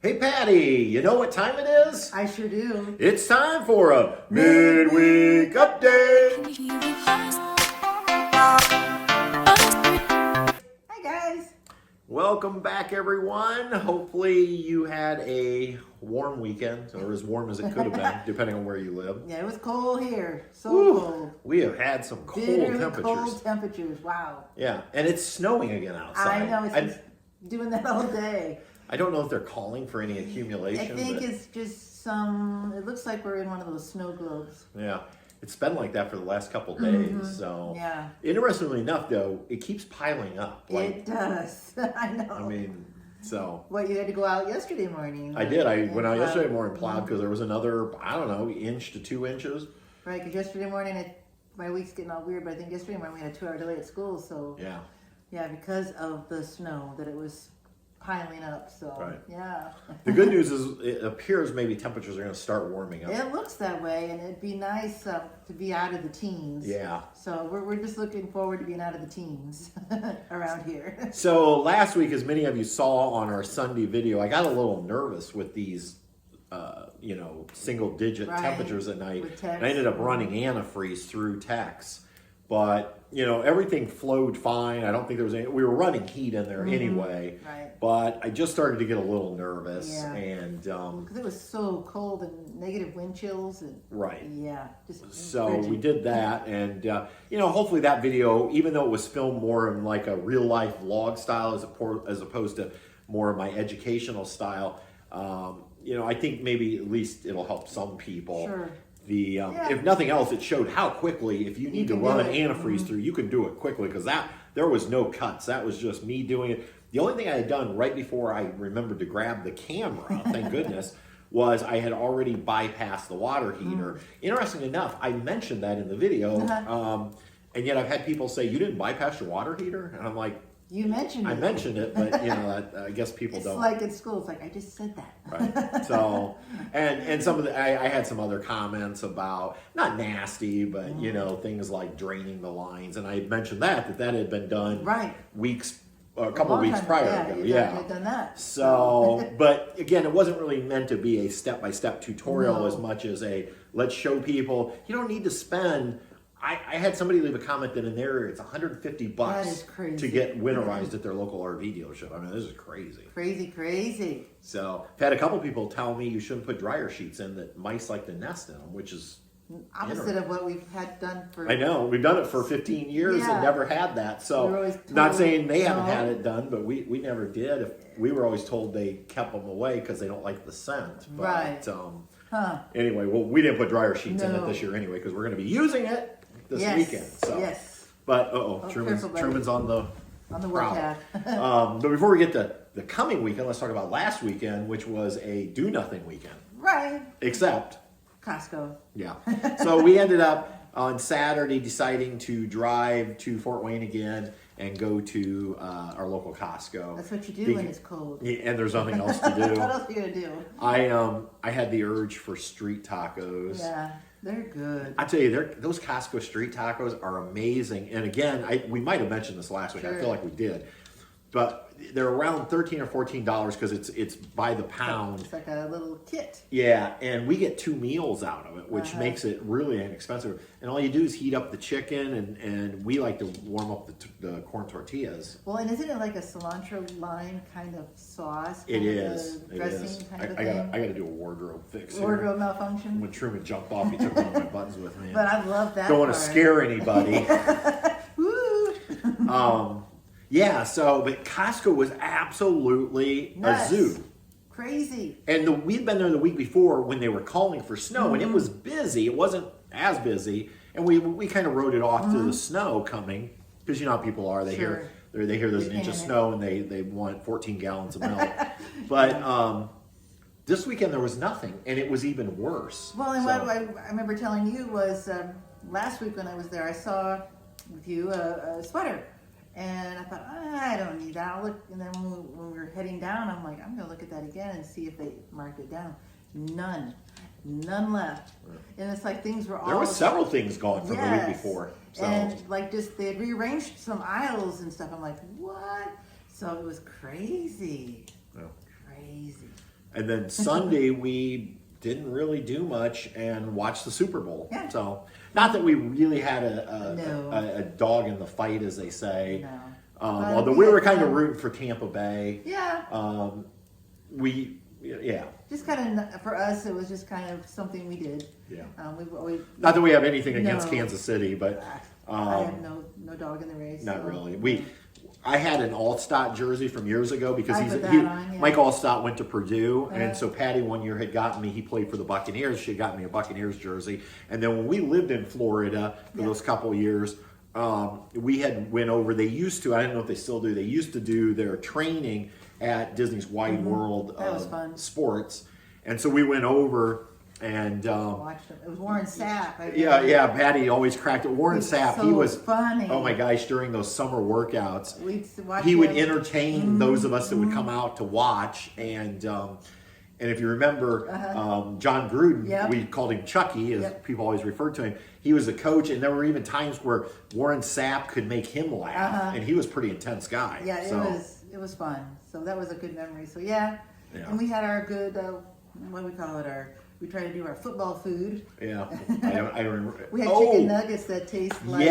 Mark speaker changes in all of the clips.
Speaker 1: Hey Patty, you know what time it is?
Speaker 2: I sure do.
Speaker 1: It's time for a Midweek Update.
Speaker 2: Hi guys.
Speaker 1: Welcome back everyone. Hopefully you had a warm weekend, or as warm as it could have been, depending on where you live.
Speaker 2: Yeah, it was cold here. So cold.
Speaker 1: We have had some cold
Speaker 2: Bitterly
Speaker 1: temperatures.
Speaker 2: cold temperatures. Wow.
Speaker 1: Yeah, and it's snowing again outside.
Speaker 2: I know, it's been doing that all day.
Speaker 1: I don't know if they're calling for any accumulation.
Speaker 2: I think it's just it looks like we're in one of those snow globes.
Speaker 1: Yeah, it's been like that for the last couple days. So,
Speaker 2: yeah.
Speaker 1: Interestingly enough, though, it keeps piling up.
Speaker 2: It does. I know.
Speaker 1: I mean, so.
Speaker 2: What, you had to go out yesterday morning?
Speaker 1: I did. I went out yesterday morning, plowed, because there was another, I don't know, inch to 2 inches.
Speaker 2: Right, because yesterday morning, my week's getting all weird, but I think yesterday morning we had a 2-hour delay at school, so.
Speaker 1: Yeah.
Speaker 2: Yeah, because of the snow, that it was piling up, so
Speaker 1: right.
Speaker 2: Yeah.
Speaker 1: The good news is it appears maybe temperatures are going to start warming up.
Speaker 2: It looks that way, and it'd be nice to be out of the teens.
Speaker 1: Yeah.
Speaker 2: So we're just looking forward to being out of the teens around here.
Speaker 1: So last week, as many of you saw on our Sunday video, I got a little nervous with these, single-digit temperatures at night. And I ended up running antifreeze through text. But, everything flowed fine. I don't think there was any, we were running heat in there anyway.
Speaker 2: Right.
Speaker 1: But I just started to get a little nervous.
Speaker 2: Yeah.
Speaker 1: And,
Speaker 2: because it was so cold and negative wind chills. And,
Speaker 1: right.
Speaker 2: Yeah.
Speaker 1: So we did that. And, hopefully that video, even though it was filmed more in like a real life vlog style as opposed to more of my educational style, I think maybe at least it'll help some people.
Speaker 2: Sure.
Speaker 1: If nothing else, it showed how quickly, if you need to run an antifreeze through, you can do it quickly, because there was no cuts. That was just me doing it. The only thing I had done right before I remembered to grab the camera, thank goodness, was I had already bypassed the water heater. Interesting enough, I mentioned that in the video, and yet I've had people say, you didn't bypass your water heater? And I'm like,
Speaker 2: you mentioned it.
Speaker 1: I mentioned it, but I guess people don't.
Speaker 2: It's like in school. It's like, I just said that.
Speaker 1: Right. So, and some of I had some other comments about, not nasty, but things like draining the lines, and I mentioned that had been done a couple of weeks prior ago.
Speaker 2: Yeah, I've done that.
Speaker 1: So, but again, it wasn't really meant to be a step-by-step tutorial as much as a let's show people you don't need to spend. I had somebody leave a comment that in there it's $150 to get winterized at their local RV dealership. I mean, this is crazy.
Speaker 2: Crazy.
Speaker 1: So I've had a couple people tell me you shouldn't put dryer sheets in, that mice like to nest in them, which is
Speaker 2: opposite of what we've had done for.
Speaker 1: I know, we've done it for 15 years and never had that. So not saying they haven't had it done, but we never did. We were always told they kept them away because they don't like the scent. But, anyway, well, we didn't put dryer sheets in it this year anyway, because we're going to be using it this weekend. So.
Speaker 2: Yes.
Speaker 1: But Truman's on the
Speaker 2: warpath.
Speaker 1: But before we get to the coming weekend, let's talk about last weekend, which was a do nothing weekend.
Speaker 2: Right.
Speaker 1: Except
Speaker 2: Costco.
Speaker 1: Yeah. So we ended up on Saturday deciding to drive to Fort Wayne again and go to our local Costco.
Speaker 2: That's what you do when it's cold.
Speaker 1: And there's nothing else to do.
Speaker 2: What else are you gonna do?
Speaker 1: I had the urge for street tacos.
Speaker 2: Yeah. They're good.
Speaker 1: I tell you, those Costco street tacos are amazing. And again, we might have mentioned this last week. I feel like we did. But they're around $13 or $14 because it's by the pound.
Speaker 2: It's like a little kit.
Speaker 1: Yeah, and we get 2 meals out of it, which makes it really inexpensive. And all you do is heat up the chicken, and we like to warm up the corn tortillas.
Speaker 2: Well, and isn't it like a cilantro lime kind of sauce?
Speaker 1: It is.
Speaker 2: Dressing kind of
Speaker 1: I
Speaker 2: thing?
Speaker 1: got to do a wardrobe fix.
Speaker 2: Wardrobe malfunction?
Speaker 1: When Truman jumped off, he took one of my buttons with me.
Speaker 2: But I love that.
Speaker 1: Don't want to scare anybody.
Speaker 2: Woo!
Speaker 1: Yeah, but Costco was absolutely a zoo.
Speaker 2: Crazy.
Speaker 1: And we'd been there the week before when they were calling for snow, and it was busy. It wasn't as busy, and we kind of wrote it off to the snow coming, because you know how people are. They hear there's an inch of snow, and they want 14 gallons of milk. But this weekend there was nothing, and it was even worse.
Speaker 2: What I remember telling you was last week when I was there, I saw with you a sweater. And I thought, I don't need that. I'll look. And then when we were heading down, I'm like, I'm going to look at that again and see if they marked it down. None left. And it's like things were all.
Speaker 1: There were several things gone from the week before. So.
Speaker 2: And like they had rearranged some aisles and stuff. I'm like, what? So it was crazy.
Speaker 1: Yeah.
Speaker 2: Crazy.
Speaker 1: And then Sunday we didn't really do much and watched the Super Bowl.
Speaker 2: Yeah.
Speaker 1: So not that we really had
Speaker 2: No.
Speaker 1: a dog in the fight, as they say.
Speaker 2: No.
Speaker 1: Although we were kind of rooting for Tampa Bay.
Speaker 2: Yeah.
Speaker 1: Yeah.
Speaker 2: Just kind of, for us, it was just kind of something we did.
Speaker 1: Yeah.
Speaker 2: We
Speaker 1: Not that we have anything against
Speaker 2: No.
Speaker 1: Kansas City, but
Speaker 2: I have no dog in the race.
Speaker 1: not
Speaker 2: so.
Speaker 1: really. I had an Allstott jersey from years ago because
Speaker 2: I put that on, yeah.
Speaker 1: Mike Allstott went to Purdue,
Speaker 2: Uh-huh.
Speaker 1: and so Patty one year had gotten me. He played for the Buccaneers. She had gotten me a Buccaneers jersey, and then when we lived in Florida for those couple years, we had went over. They used to. I don't know if they still do. They used to do their training at Disney's Wide World
Speaker 2: That was fun.
Speaker 1: Sports, and so we went over. And
Speaker 2: Watched him. It was Warren Sapp.
Speaker 1: yeah, Patty always cracked it. Warren Sapp, he was
Speaker 2: funny.
Speaker 1: Oh my gosh, during those summer workouts,
Speaker 2: He
Speaker 1: would entertain those of us that would come out to watch. And if you remember, John Gruden,
Speaker 2: Yep.
Speaker 1: we called him Chucky, as
Speaker 2: Yep.
Speaker 1: people always referred to him. He was a coach, and there were even times where Warren Sapp could make him laugh, and he was a pretty intense guy.
Speaker 2: Yeah, it was fun. So that was a good memory. So yeah. And we had our good what do we call it? We try to do our football food.
Speaker 1: Yeah, I remember.
Speaker 2: We had chicken nuggets that taste like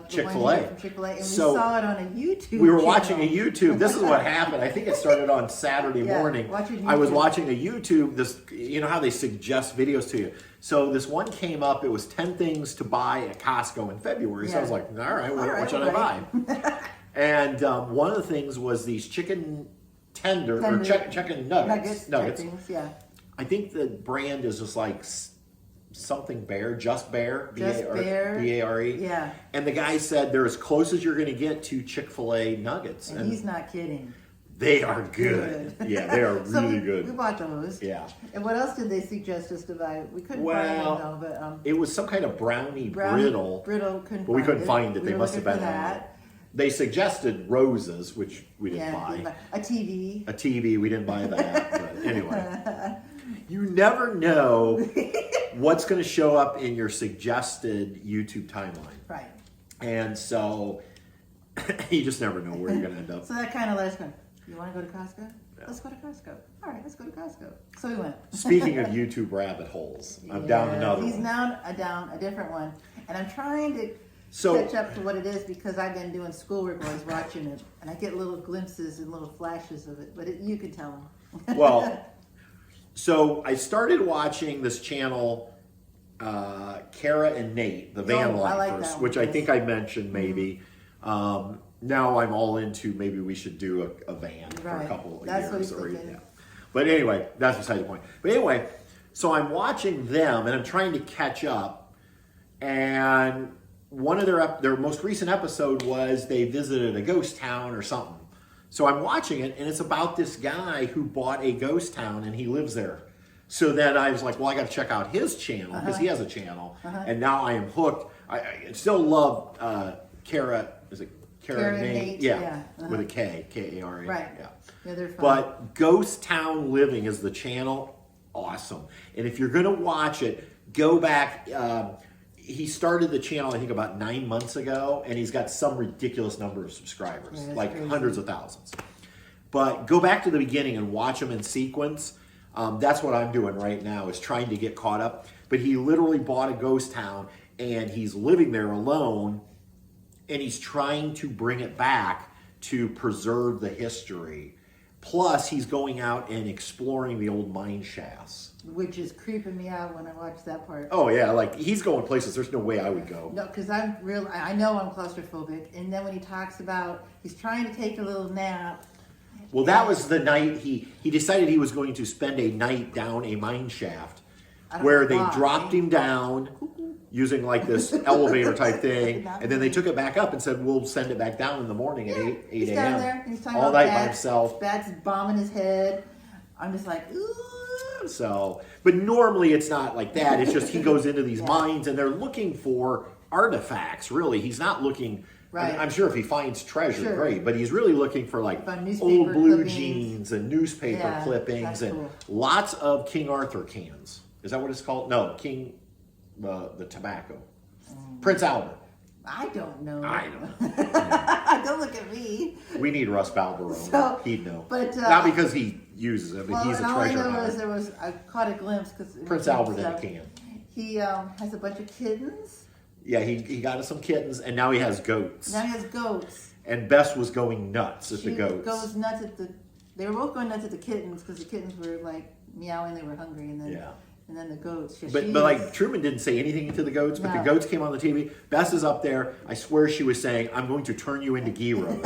Speaker 1: Chick-fil-A.
Speaker 2: From Chick-fil-A, and
Speaker 1: So,
Speaker 2: we saw it on a YouTube.
Speaker 1: We were
Speaker 2: channel.
Speaker 1: watching a YouTube. This is what happened. I think it started on Saturday morning. I was watching a YouTube. This, you know how they suggest videos to you. So this one came up. It was 10 things to buy at Costco in February. So I was like, all right, what should I buy? And one of the things was these chicken chicken nuggets.
Speaker 2: Things, yeah.
Speaker 1: I think the brand is just like something Bear, Just Bear,
Speaker 2: Bear.
Speaker 1: B-A-R-E.
Speaker 2: Yeah.
Speaker 1: And the guy said they're as close as you're going to get to Chick-fil-A nuggets.
Speaker 2: And he's not kidding.
Speaker 1: They are good. Yeah, they are really good.
Speaker 2: We bought those.
Speaker 1: Yeah.
Speaker 2: And what else did they suggest us to buy? We couldn't find them though, but
Speaker 1: it was some kind of brownie brittle.
Speaker 2: But
Speaker 1: we couldn't find it. They must have been
Speaker 2: that.
Speaker 1: They suggested roses, which we didn't buy.
Speaker 2: A TV.
Speaker 1: A TV, we didn't buy that. But anyway, you never know what's going to show up in your suggested YouTube timeline.
Speaker 2: Right.
Speaker 1: And so you just never know where you're going to end up.
Speaker 2: So that kind of let us go, you want to go to Costco? Yeah. Let's go to Costco. All right, let's go to Costco. So we went.
Speaker 1: Speaking of YouTube rabbit holes, I'm down another one.
Speaker 2: He's now down a different one. And I'm trying to catch up to what it is because I've been doing schoolwork while I was watching it. And I get little glimpses and little flashes of it. But you can tell them.
Speaker 1: Well, so I started watching this channel, Kara and Nate, the van lifers, which I think I mentioned maybe. Now I'm all into maybe we should do a van for a couple of years. But anyway, that's beside the point. But anyway, so I'm watching them and I'm trying to catch up. And one of their most recent episode was they visited a ghost town or something. So I'm watching it, and it's about this guy who bought a ghost town, and he lives there. So then I was like, well, I got to check out his channel, because he has a channel. And now I am hooked. I still love Kara. Is it Kara and Nate? Yeah, with a K. K-A-R-A.
Speaker 2: Right.
Speaker 1: Yeah,
Speaker 2: they're fun.
Speaker 1: But Ghost Town Living is the channel. Awesome. And if you're going to watch it, go back. He started the channel, I think, about 9 months ago, and he's got some ridiculous number of subscribers, like crazy. Hundreds of thousands. But go back to the beginning and watch them in sequence. That's what I'm doing right now, is trying to get caught up. But he literally bought a ghost town, and he's living there alone, and he's trying to bring it back to preserve the history. Plus, he's going out and exploring the old mine shafts.
Speaker 2: Which is creeping me out when I watch that part.
Speaker 1: Oh, yeah, like, he's going places there's no way I would go.
Speaker 2: No, because I know I'm claustrophobic. And then when he talks about, he's trying to take a little nap.
Speaker 1: Well, that was the night he decided he was going to spend a night down a mine shaft where they dropped him down using like this elevator type thing, and then they took it back up and said, we'll send it back down in the morning at 8 a.m.
Speaker 2: He's down there, he's talking
Speaker 1: all
Speaker 2: about
Speaker 1: night by himself.
Speaker 2: Bats bombing his head. I'm just like, ooh.
Speaker 1: So, but normally it's not like that. It's just he goes into these mines and they're looking for artifacts, really. He's not looking... Right. I'm sure if he finds treasure, great. But he's really looking for like old blue jeans and newspaper clippings and lots of King Arthur cans. Is that what it's called? No, King, the tobacco. Prince Albert.
Speaker 2: I don't know.
Speaker 1: I don't know.
Speaker 2: Don't look at me.
Speaker 1: We need Russ Balbarone.
Speaker 2: So,
Speaker 1: He'd know.
Speaker 2: But
Speaker 1: not because he uses it, but
Speaker 2: well,
Speaker 1: he's a
Speaker 2: and all I
Speaker 1: treasure
Speaker 2: know
Speaker 1: hunter.
Speaker 2: is I caught a glimpse because
Speaker 1: Prince Albert in a can.
Speaker 2: He has a bunch of kittens.
Speaker 1: Yeah, he got us some kittens, and now he has goats.
Speaker 2: Now he has goats.
Speaker 1: And Bess was going nuts at the goats.
Speaker 2: Goes nuts at the. They were both going nuts at the kittens because the kittens were like meowing. They were hungry, and then and then the goats. Yeah,
Speaker 1: but like Truman didn't say anything to the goats, but the goats came on the TV. Bess is up there. I swear she was saying, "I'm going to turn you into gyros."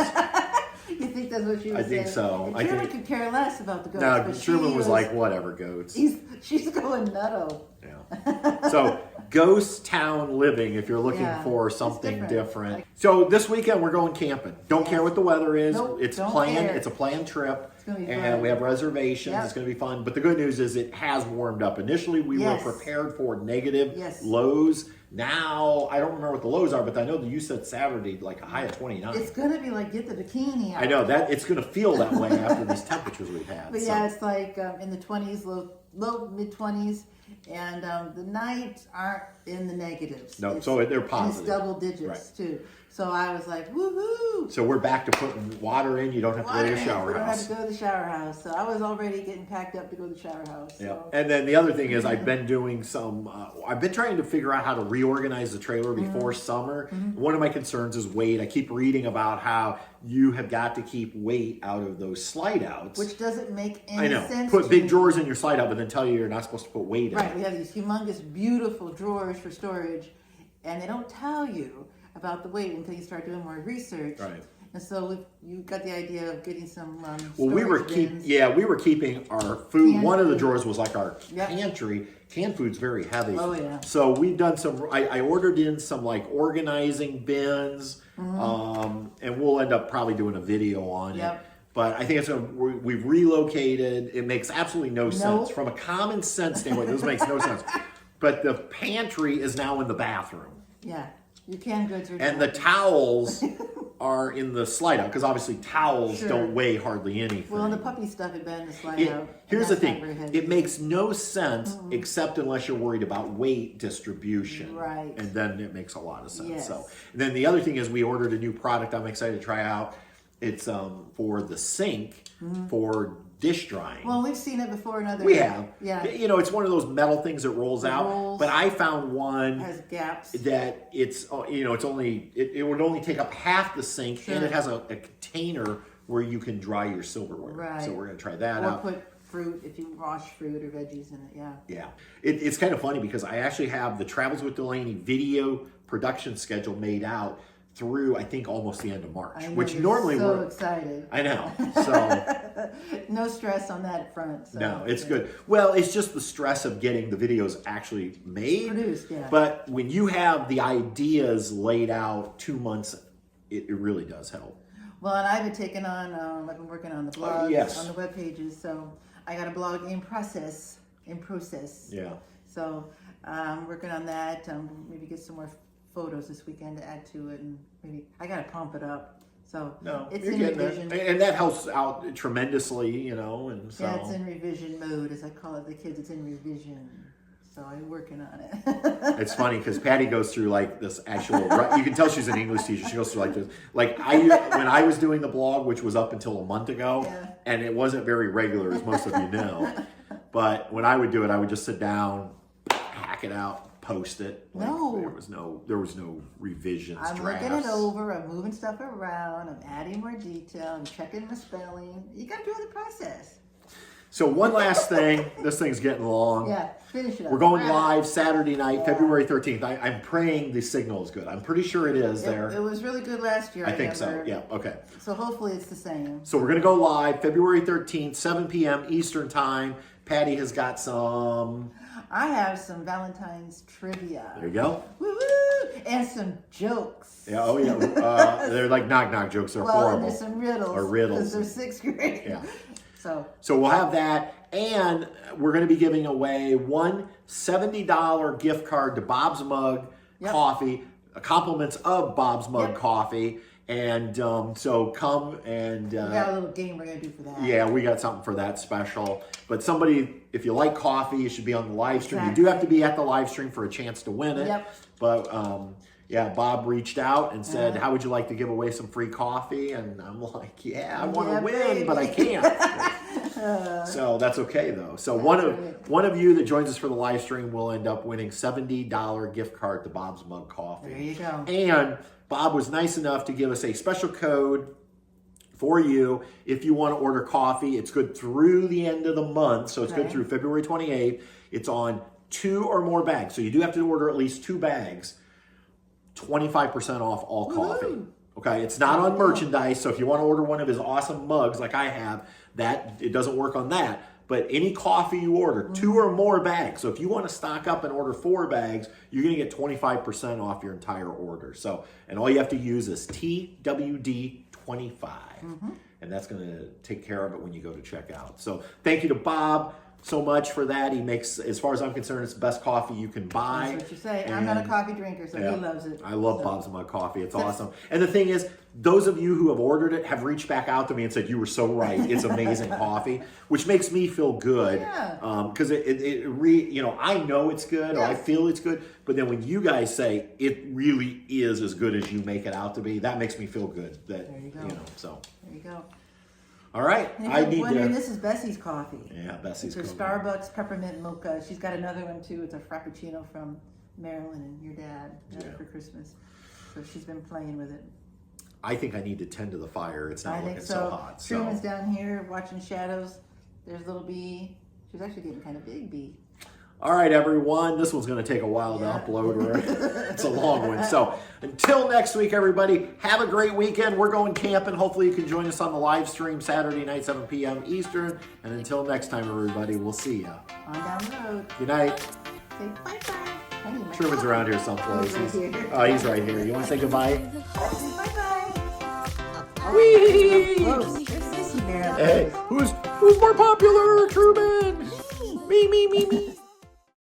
Speaker 2: You think that's what she was saying?
Speaker 1: I think so.
Speaker 2: And Truman could care less about the goats.
Speaker 1: No,
Speaker 2: but
Speaker 1: Truman was like, "Whatever, goats."
Speaker 2: She's going nutto.
Speaker 1: Yeah. So ghost town living if you're looking for something different. So this weekend we're going camping. Don't care what the weather is.
Speaker 2: Nope,
Speaker 1: it's
Speaker 2: don't
Speaker 1: planned.
Speaker 2: care.
Speaker 1: It's a planned trip.
Speaker 2: It's gonna be
Speaker 1: and
Speaker 2: fun.
Speaker 1: we have reservations.
Speaker 2: Yep.
Speaker 1: It's going to be fun. But the good news is it has warmed up. Initially we were prepared for negative lows. Now I don't remember what the lows are, but I know that you said Saturday like a high of 29.
Speaker 2: It's going to be like get the bikini out.
Speaker 1: I know that it's going to feel that way after these temperatures we've had.
Speaker 2: But yeah, it's like in the 20s, low mid 20s, and the nights aren't in the negatives.
Speaker 1: No, so they're positive.
Speaker 2: And it's double digits too. So I was like, woohoo!
Speaker 1: So we're back to putting water in. You don't have to go to the shower
Speaker 2: You don't
Speaker 1: house.
Speaker 2: have to go to the shower house. So I was already getting packed up to go to the shower house.
Speaker 1: Yeah.
Speaker 2: So.
Speaker 1: And then the other thing is I've been doing some, I've been trying to figure out how to reorganize the trailer before summer. One of my concerns is weight. I keep reading about how you have got to keep weight out of those slide outs.
Speaker 2: Which doesn't make any sense.
Speaker 1: Put
Speaker 2: to
Speaker 1: big
Speaker 2: me.
Speaker 1: drawers in your slide out, but then tell you you're not supposed to put weight in.
Speaker 2: Right. We have these humongous, beautiful drawers for storage, and they don't tell you about the weight until you start doing more research.
Speaker 1: Right.
Speaker 2: And so you got the idea of getting some.
Speaker 1: Well, we were keeping our food.
Speaker 2: Canned
Speaker 1: one of the
Speaker 2: food.
Speaker 1: drawers was like our pantry. Canned food's very heavy.
Speaker 2: Oh yeah.
Speaker 1: So we've done some. I ordered in some like organizing bins, and we'll end up probably doing a video on it. But I think we've relocated. It makes absolutely no sense from a common sense standpoint. This makes no sense. But the pantry is now in the bathroom.
Speaker 2: Yeah. Your canned goods are.
Speaker 1: And the towels are in the slide out because obviously towels don't weigh hardly anything.
Speaker 2: Well, and the puppy stuff had been in the slide out.
Speaker 1: Here's the thing: it makes no sense except unless you're worried about weight distribution,
Speaker 2: right?
Speaker 1: And then it makes a lot of sense.
Speaker 2: Yes.
Speaker 1: So, and then the other thing is we ordered a new product. I'm excited to try out. It's for the sink for dish drying.
Speaker 2: Well, we've seen it before in other.
Speaker 1: We have.
Speaker 2: Yeah.
Speaker 1: You know, it's one of those metal things that rolls out. But I found one
Speaker 2: has gaps
Speaker 1: that it's it's only it would only take up half the sink, and it has a container where you can dry your silverware.
Speaker 2: Right.
Speaker 1: So we're gonna try that out.
Speaker 2: Or put fruit if you wash fruit or veggies in it. Yeah.
Speaker 1: Yeah. It's kind of funny because I actually have the Travels with Delaney video production schedule made out through I think almost the end of March, which normally
Speaker 2: so excited.
Speaker 1: I know. So
Speaker 2: no stress on that front. So,
Speaker 1: no, it's good. Well, it's just the stress of getting the videos actually made.
Speaker 2: Produced, yeah.
Speaker 1: But when you have the ideas laid out 2 months, it really does help.
Speaker 2: Well, and I've been taking on. I've been working on the blogs, on the web pages. So I got a blog in process.
Speaker 1: Yeah.
Speaker 2: So I'm working on that. Maybe get some more photos this weekend to add to it, and maybe I gotta pump it up. So it's in revision,
Speaker 1: and that helps out tremendously, And so
Speaker 2: it's in revision mode, as I call it. The kids, it's in revision. So I'm working on it.
Speaker 1: It's funny because Patty goes through like this actual. You can tell she's an English teacher. She goes through like this. Like when I was doing the blog, which was up until a month ago, and it wasn't very regular, as most of you know. But when I would do it, I would just sit down, hack it out. Post it. There was no revisions.
Speaker 2: I'm looking it over. I'm moving stuff around. I'm adding more detail. I'm checking the spelling. You got to do the process.
Speaker 1: So one last thing. This thing's getting long.
Speaker 2: Yeah, finish it up.
Speaker 1: We're going live Saturday night, February 13th. I'm praying the signal is good. I'm pretty sure it is there.
Speaker 2: It was really good last year.
Speaker 1: I think so. Yeah. Okay.
Speaker 2: So hopefully it's the same.
Speaker 1: So we're gonna go live February 13th, 7 p.m. Eastern time. Patty has got some.
Speaker 2: I have some Valentine's trivia.
Speaker 1: There you go.
Speaker 2: Woo-hoo! And some jokes.
Speaker 1: Yeah, oh yeah. They're like knock-knock jokes. They're horrible.
Speaker 2: And there's some riddles.
Speaker 1: Or riddles.
Speaker 2: Because they're 6th grade.
Speaker 1: Yeah.
Speaker 2: So
Speaker 1: we'll have that. And we're going to be giving away one $70 gift card to Bob's Mug Coffee. Compliments of Bob's Mug Coffee. And so come and...
Speaker 2: we got a little game we're going to do for that.
Speaker 1: Yeah, we got something for that special. But somebody, if you like coffee, you should be on the live stream.
Speaker 2: Exactly.
Speaker 1: You do have to be at the live stream for a chance to win it.
Speaker 2: Yep.
Speaker 1: But Yeah, Bob reached out and said,
Speaker 2: Uh-huh.
Speaker 1: how would you like to give away some free coffee? And I'm like, yeah, I want to
Speaker 2: Yeah,
Speaker 1: win,
Speaker 2: baby.
Speaker 1: but I can't. So that's okay though. So
Speaker 2: right.
Speaker 1: one of you that joins us for the live stream will end up winning $70 gift card to Bob's Mug Coffee.
Speaker 2: There you go.
Speaker 1: And Bob was nice enough to give us a special code for you if you want to order coffee. It's good through the end of the month, so it's good
Speaker 2: Okay.
Speaker 1: through February 28th. It's on 2 or more bags, so you do have to order at least 2 bags. 25% off all coffee.
Speaker 2: Woo-hoo.
Speaker 1: Okay, it's not on merchandise, so if you want to order one of his awesome mugs like I have, that it doesn't work on that. But any coffee you order, 2 or more bags. So if you want to stock up and order 4 bags, you're going to get 25% off your entire order. So, and all you have to use is TWD 25. And that's going to take care of it when you go to checkout. So thank you to Bob so much for that. He makes, as far as I'm concerned, it's the best coffee you can buy.
Speaker 2: That's what you say. I'm not a coffee drinker, so
Speaker 1: Yeah,
Speaker 2: he loves it.
Speaker 1: I love
Speaker 2: So-
Speaker 1: Bob's Mug Coffee. It's awesome. And the thing is, those of you who have ordered it have reached back out to me and said, you were so right. It's amazing coffee, which makes me feel good.
Speaker 2: Yeah.
Speaker 1: Because I know it's good or I feel it's good. But then when you guys say it really is as good as you make it out to be, that makes me feel good. That,
Speaker 2: There you go.
Speaker 1: So.
Speaker 2: There you go.
Speaker 1: All right.
Speaker 2: And if
Speaker 1: I
Speaker 2: you're
Speaker 1: need
Speaker 2: wondering,
Speaker 1: to.
Speaker 2: this is Bessie's coffee.
Speaker 1: Yeah, Bessie's
Speaker 2: It's her
Speaker 1: coffee.
Speaker 2: Starbucks peppermint mocha. She's got another one too. It's a Frappuccino from Marilyn and your dad got it for Christmas. So she's been playing with it.
Speaker 1: I think I need to tend to the fire. It's not
Speaker 2: I
Speaker 1: looking
Speaker 2: think
Speaker 1: so
Speaker 2: so.
Speaker 1: hot.
Speaker 2: Truman's down here watching shadows. There's little bee. She's actually getting kind of big bee.
Speaker 1: All right, everyone. This one's going to take a while to upload. It's a long one. So until next week, everybody, have a great weekend. We're going camping. Hopefully you can join us on the live stream Saturday night, 7 p.m. Eastern. And until next time, everybody, we'll see you.
Speaker 2: On down the road.
Speaker 1: Good night.
Speaker 2: Say bye-bye.
Speaker 1: Truman's around here someplace.
Speaker 2: He's right here.
Speaker 1: Oh, he's right here. You want to say goodbye?
Speaker 2: Bye-bye.
Speaker 1: Whee!
Speaker 2: Close. There's Sissy Bear.
Speaker 1: Hey, who's more popular, Truman? Me.